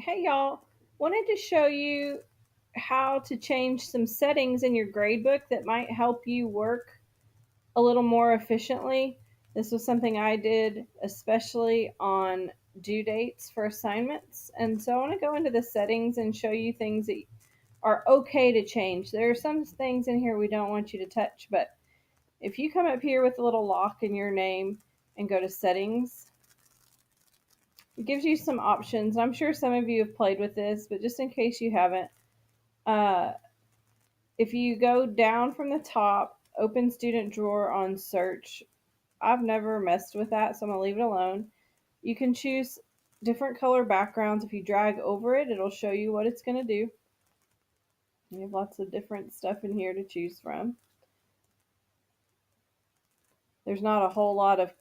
Hey y'all, wanted to show you how to change some settings in your gradebook that might help you work a little more efficiently. This was something I did especially on due dates for assignments. And so I want to go into the settings and show you things that are okay to change. There are some things in here we don't want you to touch, but if you come up here with a little lock in your name and go to settings, it gives you some options. I'm sure some of you have played with this, but just in case you haven't, uh, if you go down from the top, open student drawer on search. I've never messed with that, so I'm going to leave it alone. You can choose different color backgrounds. If you drag over it, it'll show you what it's going to do. You have lots of different stuff in here to choose from. There's not a whole lot of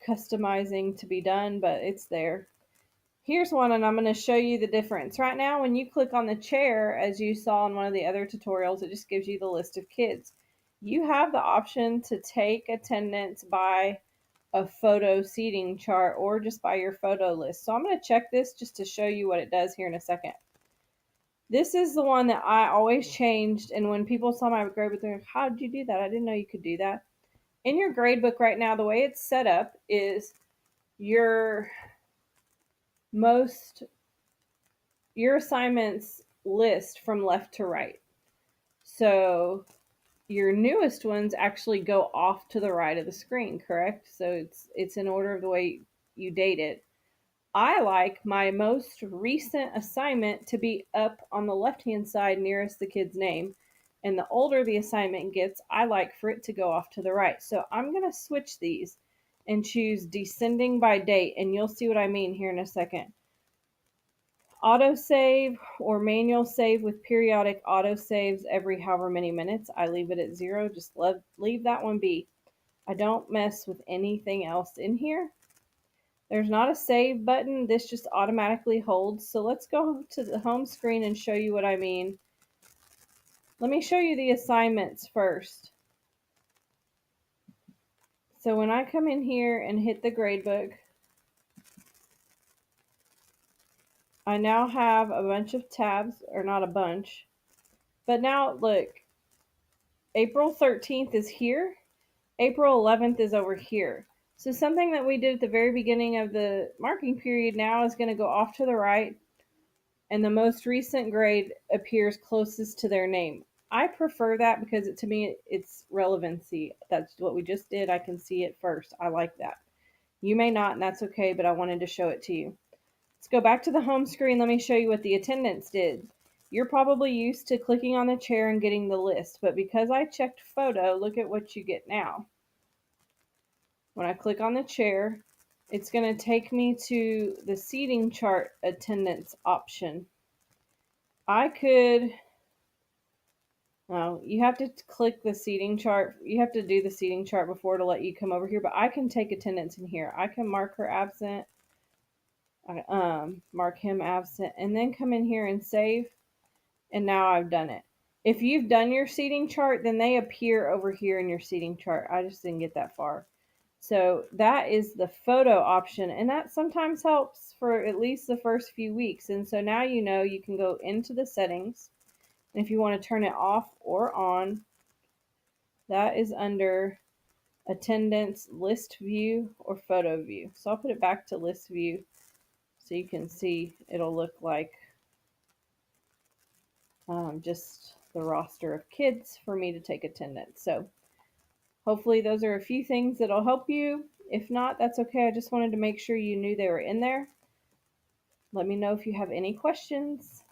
customizing to be done, but it's there. Here's one, and I'm going to show you the difference. Right now, when you click on the chair, as you saw in one of the other tutorials, it just gives you the list of kids. You have the option to take attendance by a photo seating chart or just by your photo list. So I'm going to check this just to show you what it does here in a second. This is the one that I always changed, and when people saw my gradebook, they're like, how did you do that? I didn't know you could do that. In your gradebook right now, the way it's set up is your most your assignments list from left to right. So your newest ones actually go off to the right of the screen, correct? So it's in order of the way you date it. I like my most recent assignment to be up on the left-hand side nearest the kid's name. And the older the assignment gets, I like for it to go off to the right. So I'm going to switch these and choose descending by date, and you'll see what I mean here in a second. Autosave or manual save with periodic autosaves every however many minutes. I leave it at 0. Just leave that one be. I don't mess with anything else in here. There's not a save button. This just automatically holds. So let's go to the home screen and show you what I mean. Let me show you the assignments first. So when I come in here and hit the gradebook, I now have a bunch of tabs, or not a bunch, but now look, April 13th is here. April 11th is over here. So something that we did at the very beginning of the marking period now is going to go off to the right, and the most recent grade appears closest to their name. I prefer that because to me it's relevancy. That's what we just did. I can see it first. I like that. You may not, and that's okay, but I wanted to show it to you. Let's go back to the home screen. Let me show you what the attendance did. You're probably used to clicking on the chair and getting the list, but because I checked photo, look at what you get now. When I click on the chair, it's going to take me to the seating chart attendance option. I could, well, you have to click the seating chart. You have to do the seating chart before to let you come over here, but I can take attendance in here. I can mark her absent, mark him absent, and then come in here and save, and now I've done it. If you've done your seating chart, then they appear over here in your seating chart. I just didn't get that far. So that is the photo option, and that sometimes helps for at least the first few weeks. And so now you know you can go into the settings, and if you want to turn it off or on, that is under attendance, list view, or photo view. So I'll put it back to list view so you can see it'll look like just the roster of kids for me to take attendance. So hopefully those are a few things that'll help you. If not, that's okay. I just wanted to make sure you knew they were in there. Let me know if you have any questions.